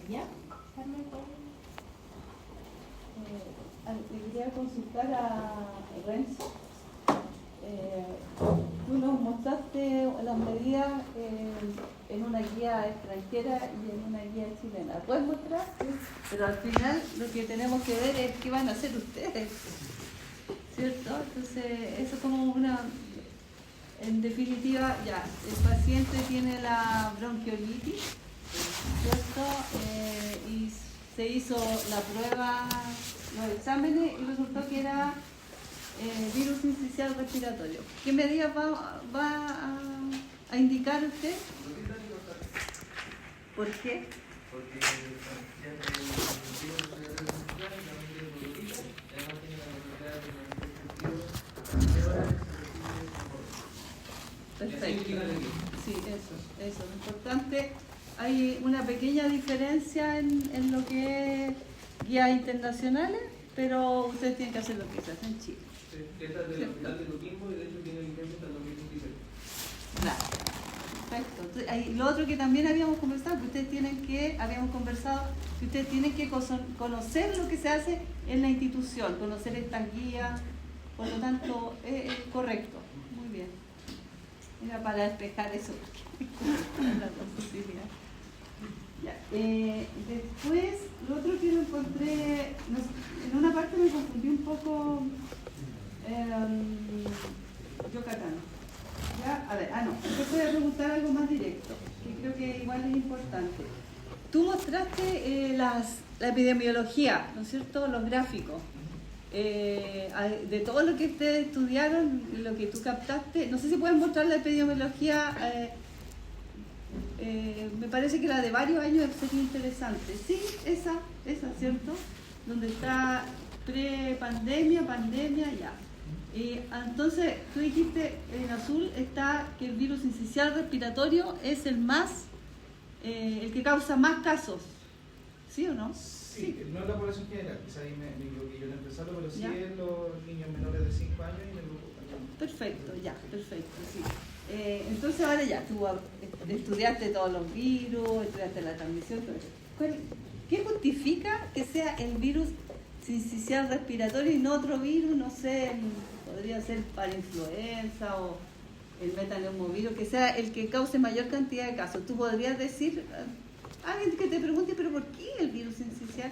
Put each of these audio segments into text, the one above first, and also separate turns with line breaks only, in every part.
¿Ya? Carmen, le quería consultar a Renzo. Tú nos mostraste las medidas en una guía extranjera y en una guía chilena. ¿La puedes mostrar? Sí. Pero al final lo que tenemos que ver es qué van a hacer ustedes, ¿cierto? Entonces, eso como una... En definitiva, ya, el paciente tiene la bronquiolitis, ¿cierto? Y se hizo la prueba, los exámenes y resultó que era virus sincicial respiratorio. ¿Qué medidas va a indicar usted? ¿Por qué?
Porque
perfecto. Sí, eso. Lo importante, hay una pequeña diferencia en lo que es guías internacionales, pero ustedes tienen que hacer lo que se hace en Chile.
Esta es del hospital de Coquimbo y de hecho tiene licencia hasta el 2026.
Claro. Perfecto. Entonces, lo otro que también habíamos conversado, que ustedes tienen que conocer lo que se hace en la institución, conocer estas guías, por lo tanto, es correcto. Muy bien. Era para despejar eso, la posibilidad. Ya. Después, lo otro que lo encontré, en una parte me confundí un poco, Yucatán. ¿Ya? A ver, no, yo voy a preguntar algo más directo, que creo que igual es importante. Tú mostraste la epidemiología, ¿no es cierto?, los gráficos. De todo lo que ustedes estudiaron, lo que tú captaste, no sé si puedes mostrar la epidemiología, me parece que la de varios años sería interesante. Sí, esa, ¿cierto? Donde está pre-pandemia, pandemia, ya. Entonces, tú dijiste, en azul está que el virus sincicial respiratorio es el que causa más casos, ¿sí o no?
Sí, no en la población general, quizá ahí me equivoqué yo en empezarlo, pero sí
¿ya?
en los niños menores de 5 años y en el grupo también.
Perfecto, sí. Entonces ahora ya, tú estudiaste todos los virus, estudiaste la transmisión, ¿qué justifica que sea el virus sincicial respiratorio y no otro virus? No sé, podría ser para influenza o el metaneumovirus, que sea el que cause mayor cantidad de casos. Tú podrías decir, alguien que te pregunte, pero ¿por qué el virus sincicial?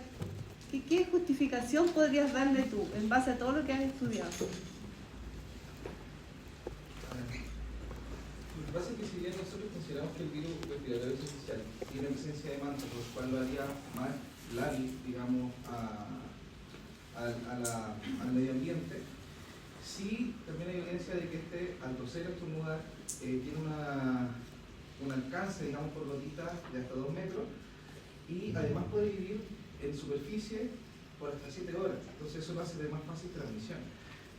¿Qué justificación podrías darle tú en base a todo lo que has estudiado?
Lo que pasa es que si bien nosotros consideramos que el virus respiratorio sincicial tiene presencia de manto, por lo cual lo haría más lábil, digamos, al medio ambiente, sí también hay evidencia de que al toser y estornudar, tiene un alcance, digamos, por gotitas de hasta 2 metros y además puede vivir en superficie por hasta 7 horas. Entonces eso lo hace de más fácil transmisión.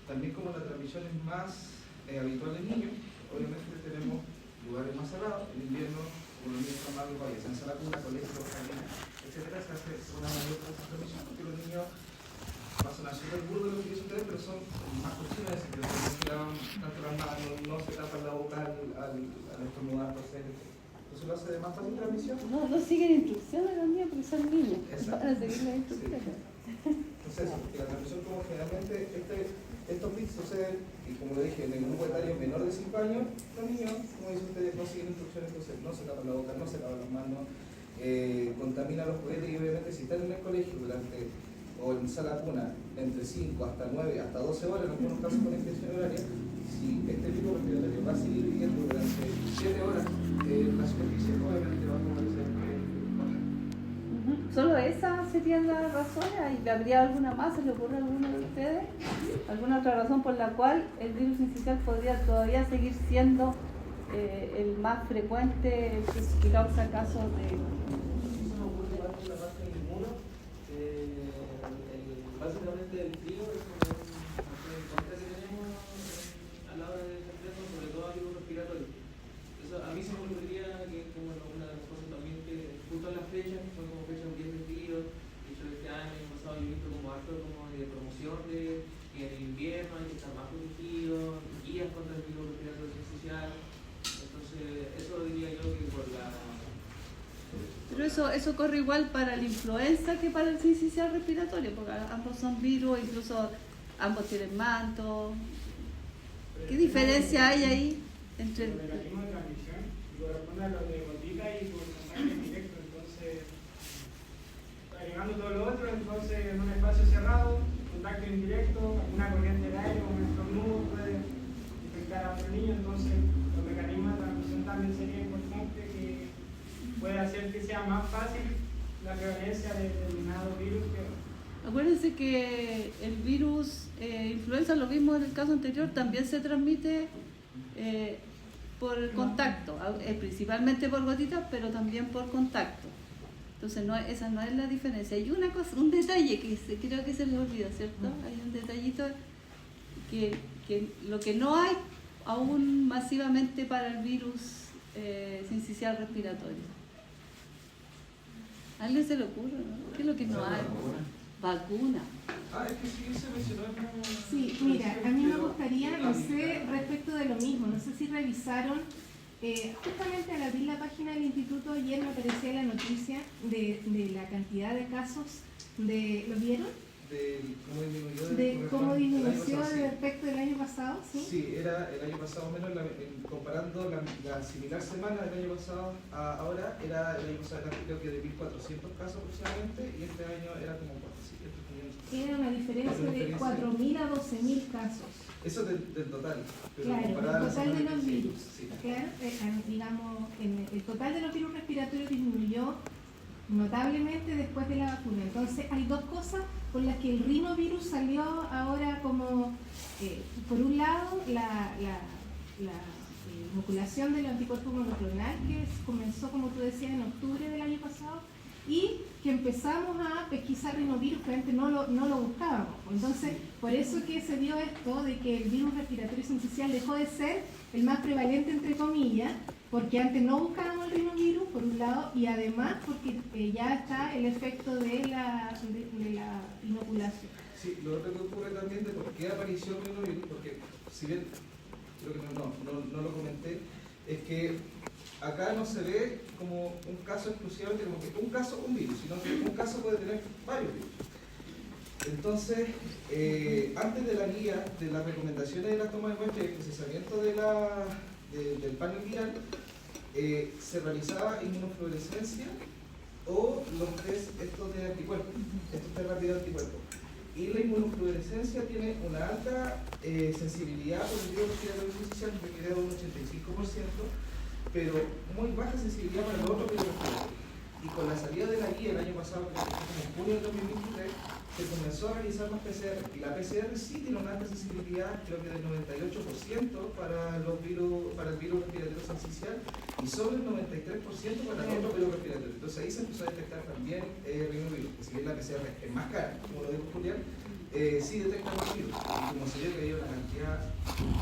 También como la transmisión es más habitual en niños, obviamente tenemos lugares más cerrados. En invierno, como los niños están más agrupados, en sala cuna, colegios, jardines, etcétera, se hace una mayor transmisión porque los niños va a sonar súper burdo lo que quiero ustedes, pero son más cochinos, que no se lavan tanto las manos, no se tapan la boca al estornudar, entonces lo hace de más fácil transmisión.
No siguen instrucciones los niños porque son niños.
Exacto.
Van a seguir las instrucciones.
Sí. Entonces eso, porque la transmisión como generalmente estos bits suceden, y como le dije, en el grupo etario menor de 5 años, los niños, como dicen ustedes, no siguen instrucciones, entonces no se tapan la boca, no se lavan las manos, contaminan los juguetes y obviamente si están en el colegio o en sala cuna entre 5 hasta 9, hasta 12 horas, en algunos casos con extensión horaria, si este tipo respiratorio va a seguir viviendo durante 7 horas, la superficie obviamente va a comenzar a
¿Solo esa sería la razón? ¿Habría alguna más? ¿Se le ocurre a alguno de ustedes? ¿Alguna otra razón por la cual el virus sincicial podría todavía seguir siendo el más frecuente, el que causa casos de...
Básicamente el frío es como un factor en contra que tenemos a la hora de enfermarnos, sobre todo a nivel respiratorio. Eso a mí se me ocurriría que como una de las cosas también que justo en las fechas, son como fechas bien de frío, de hecho este año pasado yo he visto como harto como de promoción de que en el invierno hay que estar más protegidos, guías contra el virus respiratorio sincicial. Entonces eso diría yo que por la
Pero eso corre igual para la influenza que para el sincicial respiratorio, porque ambos son virus, incluso ambos tienen manto. ¿Qué diferencia hay ahí entre
el mecanismo de transmisión? Corresponde a los de gotita y por contacto indirecto, entonces, agregando todo lo otro, entonces en un espacio cerrado, contacto indirecto, una corriente de aire o un estornudo puede infectar a otro niño, entonces los mecanismos de transmisión también sería importante que puede hacer que sea más fácil la prevalencia de determinados virus que...
Acuérdense que el virus influenza, lo mismo en el caso anterior, también se transmite por el contacto, principalmente por gotitas, pero también por contacto. Entonces esa no es la diferencia. Hay una cosa, un detalle que creo que se les olvida, ¿cierto? Hay un detallito que lo que no hay aún masivamente para el virus sincicial respiratorio. ¿A alguien se le ocurre, no? ¿Qué es lo que no hay? Vacuna.
Es que sí se mencionó en una...
Sí, mira, a mí me gustaría, no sé, respecto de lo mismo, no sé si revisaron, justamente al abrir la página del instituto ayer me aparecía la noticia de la cantidad de casos de, ¿lo vieron? De cómo disminuyó respecto del año pasado, ¿sí?
Sí, era el año pasado menos, comparando la similar semana del año pasado a ahora, era el año pasado creo que de 1.400 casos aproximadamente, y este año era como 400, 500.
Era una diferencia de 4.000 a 12.000 casos.
Eso del total. Pero
claro, el total de los virus.
Sí.
Claro, digamos, el total de los virus respiratorios disminuyó notablemente después de la vacuna. Entonces hay dos cosas con las que el rinovirus salió ahora como, por un lado, la inoculación del anticuerpo monoclonal que comenzó, como tú decías, en octubre del año pasado, y que empezamos a pesquisar rinovirus que antes no lo buscábamos. Entonces, por eso que se dio esto de que el virus respiratorio sincicial dejó de ser el más prevalente, entre comillas, porque antes no buscábamos el rinovirus, por un lado, y además porque ya está el efecto de la inoculación.
Sí, lo otro que ocurre también de por qué apareció el rinovirus, porque si bien, creo que no lo comenté, es que acá no se ve como un caso exclusivamente, como que un caso, un virus, sino que un caso puede tener varios virus. Entonces, antes de la guía, de las recomendaciones de la toma de muestra y el procesamiento del panel viral, se realizaba inmunofluorescencia o los test estos de anticuerpos, estos test rápidos de anticuerpos. Y la inmunofluorescencia tiene una alta sensibilidad por el virus respiratorio sincicial, requiere un 85%, pero muy baja sensibilidad para los otros virus respiratorios. Y con la salida de la guía el año pasado, que fue como en junio del 2023, se comenzó a realizar más PCR. Y la PCR sí tiene una alta sensibilidad, creo que del 98% para los virus, para el virus respiratorio sincicial, y sobre el 93% para el otro virus respiratorio. Entonces ahí se empezó a detectar también rinovirus, que si bien la PCR es más cara, como lo dijo Julián, sí detecta los virus. Y como se vio que había una cantidad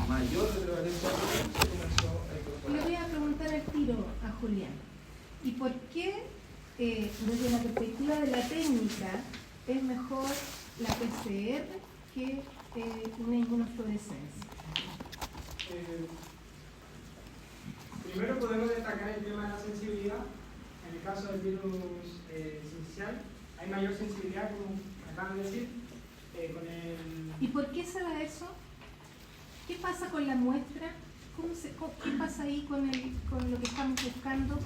mayor de prevalencia, se comenzó a incorporar.
Le voy a preguntar al tiro a Julián, ¿y por qué, desde la perspectiva de la técnica, es mejor la PCR que una inmunofluorescencia?
Primero podemos destacar el tema de la sensibilidad. En el caso del virus sincicial, hay mayor sensibilidad, como acaban de decir, con el...
¿Y por qué se da eso? ¿Qué pasa con la muestra? ¿Qué pasa ahí con lo que estamos buscando?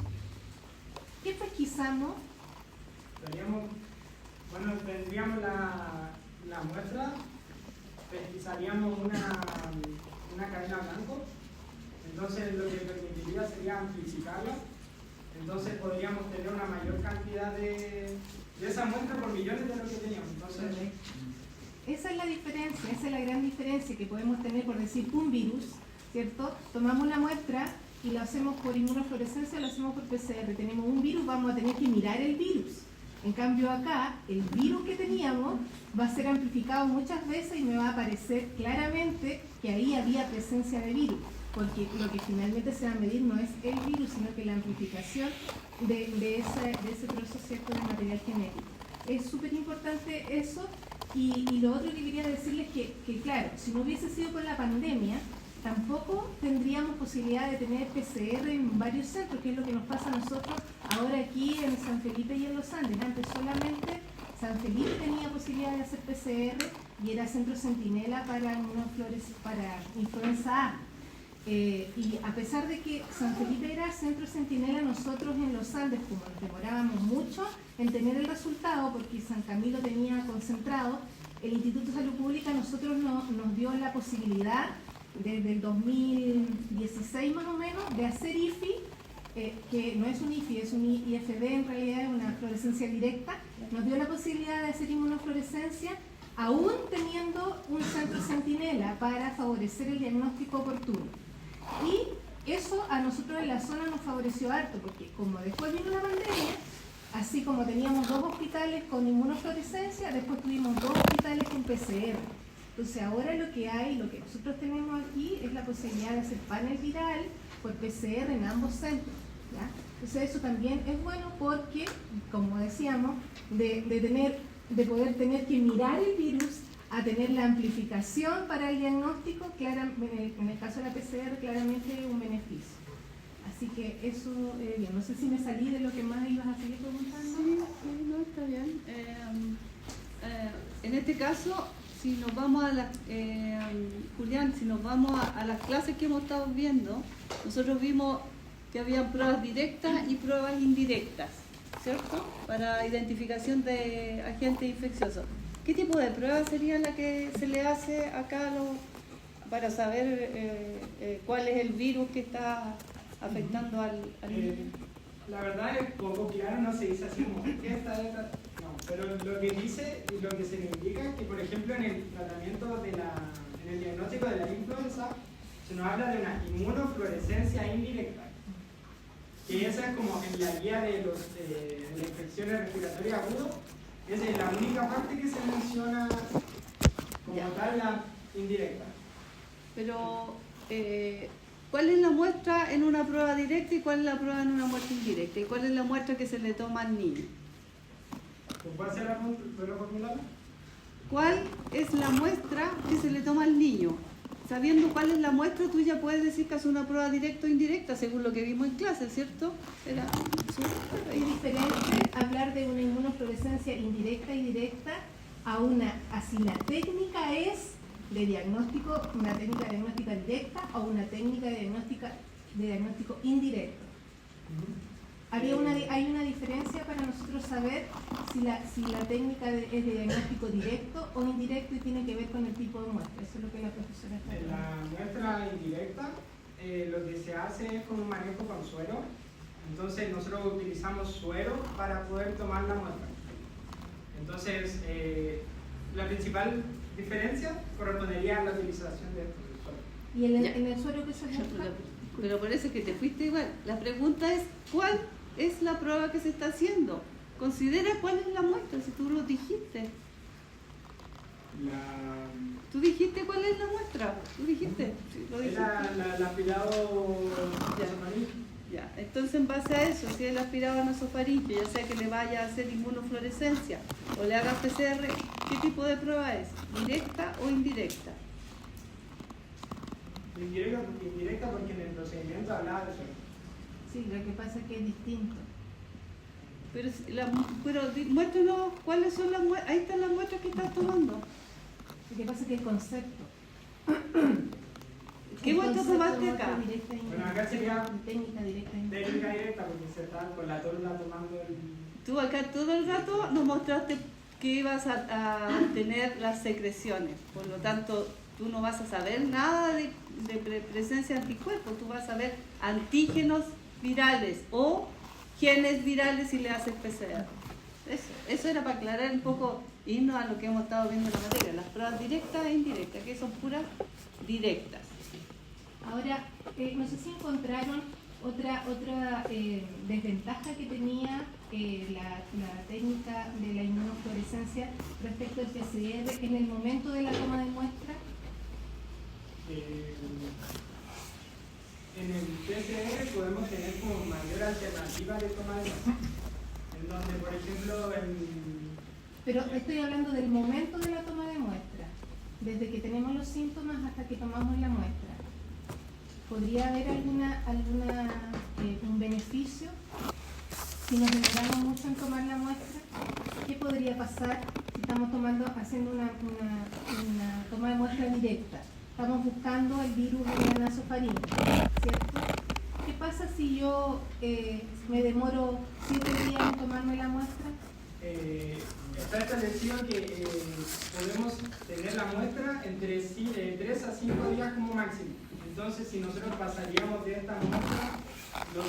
¿Qué pesquisamos?
Tendríamos la muestra, pesquisaríamos una cadena blanco, entonces lo que permitiría sería amplificarla, entonces podríamos tener una mayor cantidad de esa muestra por millones de lo que teníamos. Entonces,
esa es la diferencia, esa es la gran diferencia que podemos tener por decir un virus, ¿cierto? Tomamos la muestra y lo hacemos por inmunofluorescencia o lo hacemos por PCR. Tenemos un virus, vamos a tener que mirar el virus. En cambio acá, el virus que teníamos va a ser amplificado muchas veces y me va a aparecer claramente que ahí había presencia de virus, porque lo que finalmente se va a medir no es el virus, sino que la amplificación de ese trozo, ¿cierto?, de material genético. Es súper importante eso. Y lo otro que quería decirles es que claro, si no hubiese sido por la pandemia, tampoco tendríamos posibilidad de tener PCR en varios centros, que es lo que nos pasa a nosotros Ahora aquí en San Felipe y en Los Andes, antes solamente San Felipe tenía posibilidad de hacer PCR y era centro centinela para influenza A. Y a pesar de que San Felipe era centro centinela, nosotros en Los Andes, como nos demorábamos mucho en tener el resultado, porque San Camilo tenía concentrado, el Instituto de Salud Pública nosotros nos dio la posibilidad desde el 2016 más o menos de hacer IFI, que no es un IFI, es un IFD, en realidad es una fluorescencia directa. Nos dio la posibilidad de hacer inmunofluorescencia aún teniendo un centro centinela para favorecer el diagnóstico oportuno. Y eso a nosotros en la zona nos favoreció harto, porque como después vino la pandemia, así como teníamos 2 hospitales con inmunofluorescencia, después tuvimos 2 hospitales con PCR. Entonces ahora lo que nosotros tenemos aquí es la posibilidad de hacer panel viral por PCR en ambos centros, ¿ya? Entonces eso también es bueno porque, como decíamos, de poder tener que mirar el virus a tener la amplificación para el diagnóstico, en el caso de la PCR claramente un beneficio. Así que eso, bien, no sé si me salí de lo que más ibas a seguir preguntando.
Sí, no, está bien. En este caso, si nos vamos Julián, si nos vamos a las clases que hemos estado viendo, nosotros vimos que había pruebas directas y pruebas indirectas, ¿cierto? Para identificación de agentes infecciosos. ¿Qué tipo de prueba sería la que se le hace acá para saber cuál es el virus que está afectando al
La verdad es poco claro, no se dice así como ¿qué está detrás? No, pero lo que dice y lo que se le indica es que, por ejemplo, en el tratamiento en el diagnóstico de la influenza se nos habla de una inmunofluorescencia indirecta, que esa es como en la guía de las infecciones respiratorias agudas, esa es la única parte que se menciona como tal, la indirecta.
Pero, ¿cuál es la muestra en una prueba directa y cuál es la prueba en una muestra indirecta? ¿Y cuál es la muestra que se le toma al niño?
¿Puedo hacer la formulada?
¿Cuál es la muestra que se le toma al niño? Sabiendo cuál es la muestra, tú ya puedes decir que es una prueba directa o indirecta, según lo que vimos en clase, ¿cierto?
Es diferente hablar de una inmunofluorescencia indirecta y directa a si la técnica es de diagnóstico, una técnica de diagnóstica directa o una técnica de diagnóstico indirecto. Hay una diferencia para nosotros saber si la técnica es de diagnóstico directo o indirecto y tiene que ver con el tipo de muestra. Eso es lo que la profesora está
En la muestra indirecta, lo que se hace es con un manejo con suero. Entonces nosotros utilizamos suero para poder tomar la muestra. Entonces, la principal diferencia correspondería a la utilización de suero.
¿Y en el suero qué se busca?
Pero parece que te fuiste igual. La pregunta es, ¿cuál es la prueba que se está haciendo? Considera cuál es la muestra, si tú lo dijiste. ¿Tú dijiste cuál es la muestra? ¿Tú dijiste? Sí, lo dijiste.
El aspirado
Ya, entonces en base a eso, si el aspirado nasofaríngeo, ya sea que le vaya a hacer inmunofluorescencia o le haga PCR, ¿qué tipo de prueba es? ¿Directa o indirecta?
Indirecta porque en el procedimiento hablaba de suero.
Sí, lo que pasa es que es distinto.
Pero muéstranos cuáles son las muestras. Ahí están las muestras que estás tomando.
Lo que pasa es que el concepto.
¿Qué muestra tomaste acá?
Bueno, acá sería
técnica directa.
Técnica directa porque se está con la torla tomando el...
Tú acá todo el rato nos mostraste que ibas a tener las secreciones. Por lo tanto, tú no vas a saber nada de presencia de anticuerpos. Tú vas a ver antígenos virales o genes virales si le haces PCR. Eso era para aclarar un poco, irnos a lo que hemos estado viendo en la materia, las pruebas directas e indirectas, que son puras directas.
Ahora, no sé si encontraron otra desventaja que tenía la técnica de la inmunofluorescencia respecto al PCR en el momento de la toma de muestra.
En el PCR podemos tener como mayor alternativa de toma de muestra, en donde, por ejemplo,
Pero estoy hablando del momento de la toma de muestra, desde que tenemos los síntomas hasta que tomamos la muestra. ¿Podría haber un beneficio? si nos demoramos mucho en tomar la muestra, ¿qué podría pasar si estamos haciendo una toma de muestra directa? Estamos buscando el virus en la nasofaringe, ¿cierto? ¿Qué pasa si yo me demoro 7 días en tomarme la muestra?
Está establecido que podemos tener la muestra entre 3 a 5 días como máximo. Entonces, si nosotros pasaríamos de esta muestra los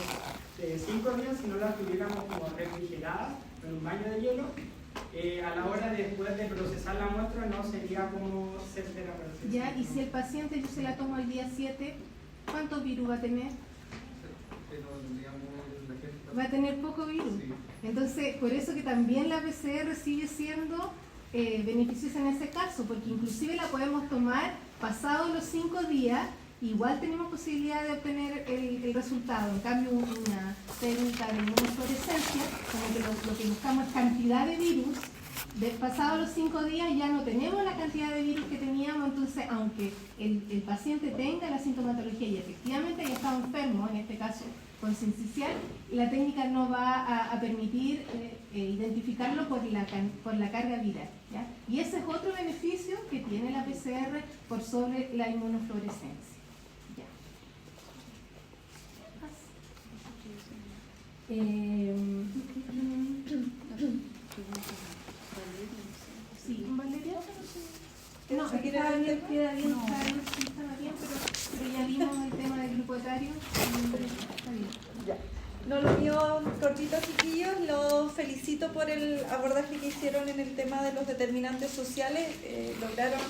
5 días, si no la tuviéramos como refrigerada en un baño de hielo, a la hora después de procesar la muestra no sería como certera para hacer.
Ya, y si el paciente yo se la tomo el día 7, ¿cuántos virus va a tener? Va a tener poco virus.
Sí.
Entonces, por eso que también la PCR sigue siendo beneficiosa en ese caso, porque inclusive la podemos tomar pasados los 5 días, igual tenemos posibilidad de obtener el resultado. En cambio, una técnica de inmunofluorescencia, como que lo que buscamos es cantidad de virus, pasados los 5 días ya no tenemos la cantidad de virus que teníamos, entonces aunque el paciente tenga la sintomatología y efectivamente haya estado enfermo, en este caso con sincicial, la técnica no va a permitir identificarlo por la carga viral, ¿ya? Y ese es otro beneficio que tiene la PCR por sobre la inmunofluorescencia. ¿Ya? Sí, Valeria. No, queda bien, estaba bien, pero ya vimos el tema del grupo etario. Está bien.
Ya. No, lo mío cortito, chiquillos. Los felicito por el abordaje que hicieron en el tema de los determinantes sociales. Lograron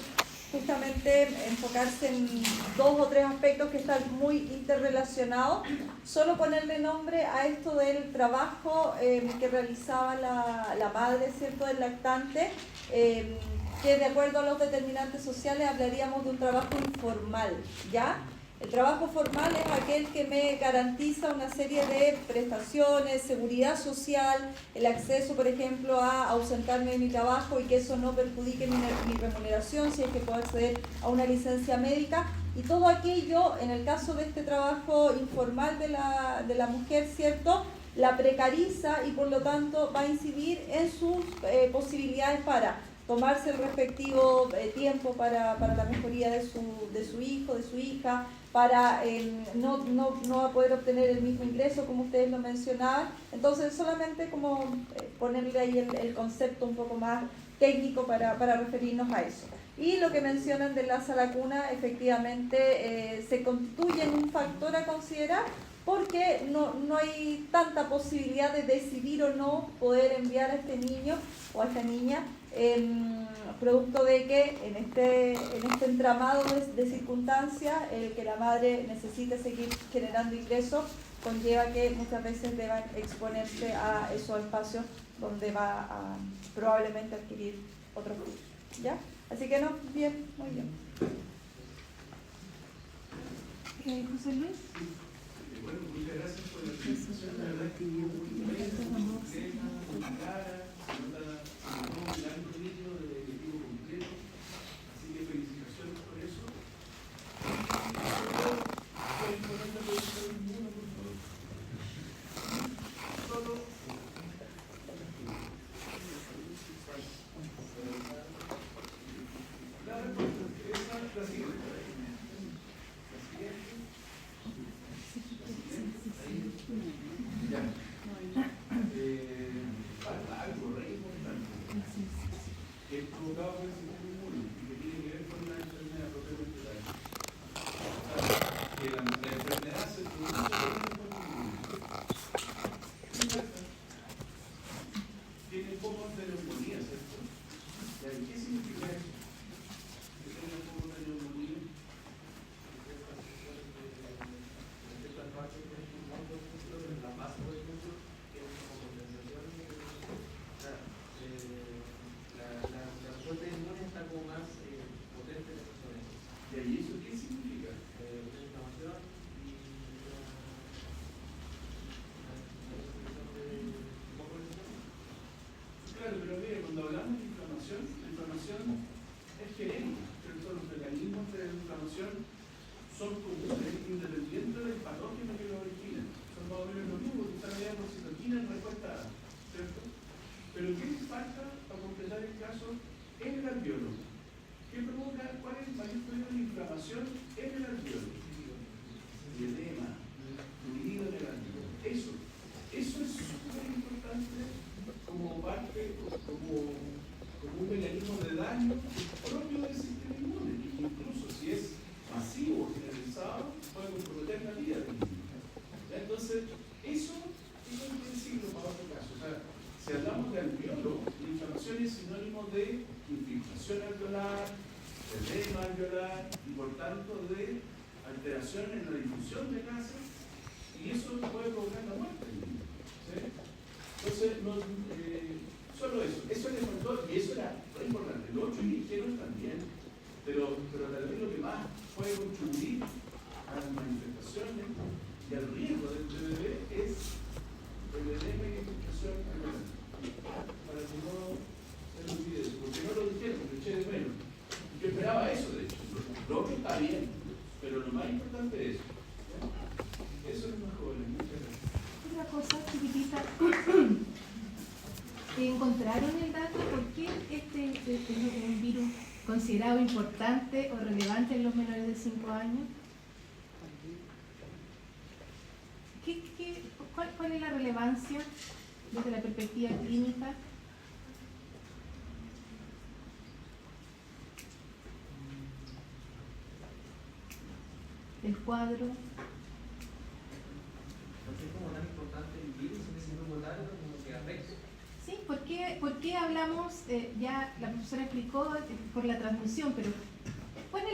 justamente enfocarse en 2 o 3 aspectos que están muy interrelacionados. Solo ponerle nombre a esto del trabajo que realizaba la madre, ¿cierto?, del lactante, que de acuerdo a los determinantes sociales hablaríamos de un trabajo informal, ¿ya? El trabajo formal es aquel que me garantiza una serie de prestaciones, seguridad social, el acceso, por ejemplo, a ausentarme de mi trabajo y que eso no perjudique mi remuneración, si es que puedo acceder a una licencia médica. Y todo aquello, en el caso de este trabajo informal de la mujer, ¿cierto?, la precariza y por lo tanto va a incidir en sus posibilidades para tomarse el respectivo tiempo para la mejoría de su hijo, de su hija, para no va a poder obtener el mismo ingreso como ustedes lo mencionaban. Entonces solamente como ponerle ahí el concepto un poco más técnico para referirnos a eso. Y lo que mencionan de la sala cuna efectivamente se constituye en un factor a considerar porque no hay tanta posibilidad de decidir o no poder enviar a este niño o a esta niña, producto de que en este entramado de circunstancias, el que la madre necesite seguir generando ingresos conlleva que muchas veces deban exponerse a esos espacios donde va a probablemente adquirir otros virus, ¿ya? Así que no, bien, muy bien.
José Luis.
Bueno, muchas gracias por la presentación. La verdad es que muy compleja, muy clara, se nota un gran dominio del objetivo completo. Así que felicitaciones por eso. ¿Pueden poner la pregunta ninguna, por favor? Solo. La respuesta es la siguiente. Algo re importante que es provocado por el sistema inmune y que tiene que ver con la enfermedad propiamente tal. Que la enfermedad se produce por el sistema inmune. Tiene pocos de neumonía, ¿cierto? ¿Qué significa eso? Que tenga pocos de neumonía. Estas partes, por ejemplo, la base, por ejemplo, tiene como compensación. La respuesta inmune está como más potente en esas zonas. ¿Y ahí eso qué significa? Una inflamación y claro, pero mire, cuando hablamos de inflamación, la inflamación es genérica, ¿cierto? Los mecanismos de la inflamación son comunes, independientes del patógeno que lo origina. Son más o menos lo mismo.
está la medida por citoquina en respuesta A, ¿cierto? Pero ¿qué le falta para completar el caso en el alveolo? ¿Qué provoca? ¿Cuál es el mayor problema de inflamación en el alveolo? El edema, fluido en el alveolo. Eso es súper importante como parte, como un mecanismo de daño propio del sistema inmune, que incluso si es masivo o generalizado, puede comprometer la vida del niño. Entonces, eso hay que decirlo para otro caso. O sea, si hablamos de alveolo, la inflamación es sinónimo de infiltración alveolar, edema alveolar y por tanto de alteración en la difusión de gases, y eso puede provocar la muerte del niño. ¿Sí? Entonces, solo eso le faltó, y eso era muy importante. Los 8 ligeros también, pero tal vez lo que más puede contribuir a las manifestaciones y al riesgo del bebé es el edema y la infiltración alveolar. Para que no se me olvide eso, porque no lo dijeron, lo eché de menos. Yo esperaba eso, de hecho. Lo otro está bien, pero lo más importante es eso. Eso es más joven. Muchas gracias.
Una cosa chiquitita. ¿Encontraron el dato por qué este es un virus considerado importante o relevante en los menores de 5 años? ¿Cuál es la relevancia desde la perspectiva clínica? El cuadro.
¿Por qué es como tan importante el virus en ese grupo etario como que afecta?
Sí, ¿por qué hablamos? Ya la profesora explicó por la transmisión, pero ¿cuál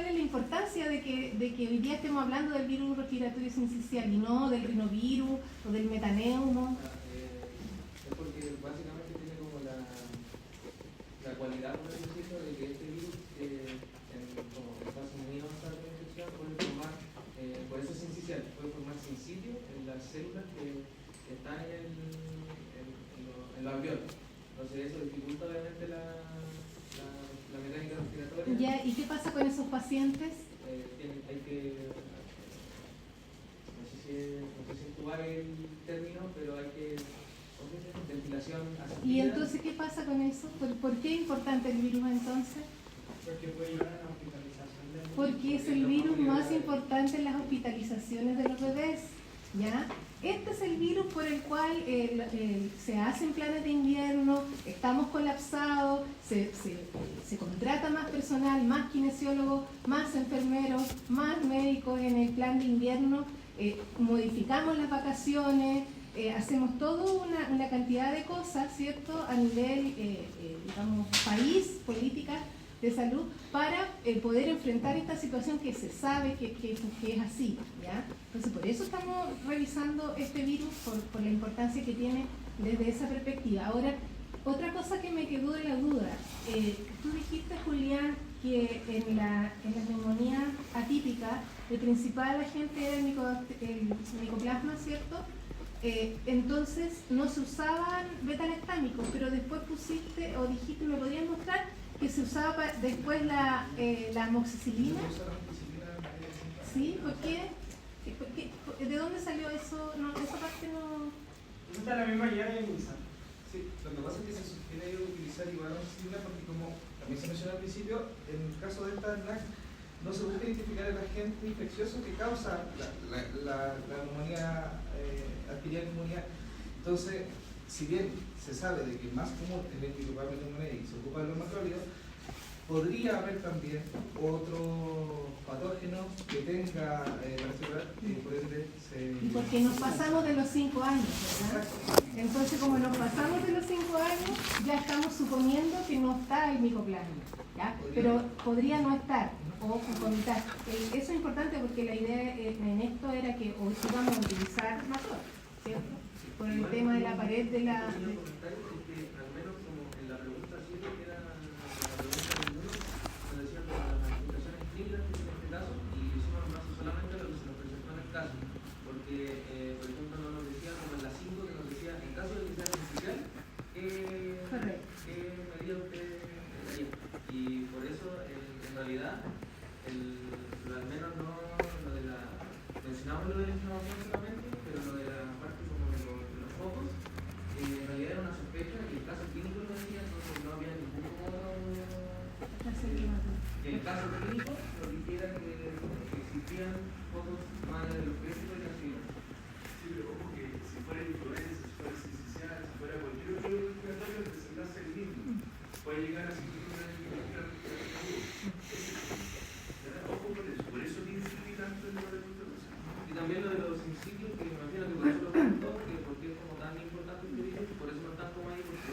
es la importancia de que hoy día estemos hablando del virus respiratorio sincicial y no del rinovirus o del metaneumo?
Es porque básicamente tiene como la cualidad, por así decirlo, de que este virus, como en fase muy avanzada de la infección, puede formar, por eso es sincicial, puede formarse in situ en las células que están en los alveolos. Entonces eso dificulta obviamente la mecánica respiratoria.
Ya, ¿y qué pasa con esos pacientes?
Hay que, no sé si intubar el término, pero hay que, ventilación asistida.
¿Y entonces qué pasa con eso? ¿Por qué es importante el virus entonces?
Porque puede llevar a la hospitalización del
Porque es el virus más importante en las hospitalizaciones de los bebés, ¿ya? Este es el virus por el cual se hacen planes de invierno, estamos colapsados, se contrata más personal, más kinesiólogos, más enfermeros, más médicos en el plan de invierno, modificamos las vacaciones, hacemos toda una cantidad de cosas, ¿cierto?, a nivel, digamos, país, políticas de salud, para poder enfrentar esta situación que se sabe que es así, ¿ya? Entonces, por eso estamos revisando este virus, por la importancia que tiene desde esa perspectiva. Ahora, otra cosa que me quedó de la duda, tú dijiste, Julián, que en la neumonía atípica, el principal agente era el micoplasma, ¿cierto? Entonces, no se usaban beta-lactámicos, pero después pusiste, o dijiste, ¿me podrías mostrar? Que se usaba después la amoxicilina. ¿Sí? ¿Por qué? ¿De dónde salió eso? No, esa parte no...
Esa está la misma guía de Nisa.
Sí, lo que pasa es que se sugiere utilizar igual amoxicilina porque, como también se mencionó al principio, en el caso de esta NAC no se busca identificar el agente infeccioso que causa la neumonía, adquirir neumonía. Entonces, si bien se sabe de que es más común tener micoplasma neumonía y se ocupa de los macrólidos, podría haber también otro patógeno que tenga por ende
Y porque nos pasamos de los 5 años, ¿verdad? Entonces, como nos pasamos de los 5 años, ya estamos suponiendo que no está el micoplasma, ¿ya? Pero podría no estar o concomitar. Eso es importante porque la idea en esto era que hoy íbamos a utilizar macrólidos, ¿cierto? Por el tema de la pared de la...
Al menos como en la pregunta 7, que era la pregunta del número, nos decían que las manifestaciones clínicas en este caso, y hicimos en base solamente a lo que se nos presentó en el caso, porque, por ejemplo, no nos decía, como en la 5, que nos decía, en caso de que sea artificial, ¿qué medida usted daría? Y por eso, en realidad, al menos no lo de la... Mencionamos lo de la inflamación solamente, pero lo de la parte como de clínico, lo que quiera que existían fotos más de los clínicos y las clínicas.
Sí, pero ojo que si fuera influenza, si fuera CCCA, si fuera cualquier otro respiratorio, el desenlace es el mismo. Puede llegar a situaciones de ojo por eso tiene que ir tanto el número de contaminación.
Y también lo de los sitios, que me imagino que por eso lo preguntó, que porque es como tan importante este video, por eso no están como ahí, porque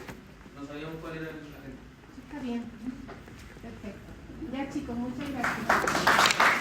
no sabíamos cuál era la gente.
Está bien. Perfecto. Ya chicos, muchas gracias.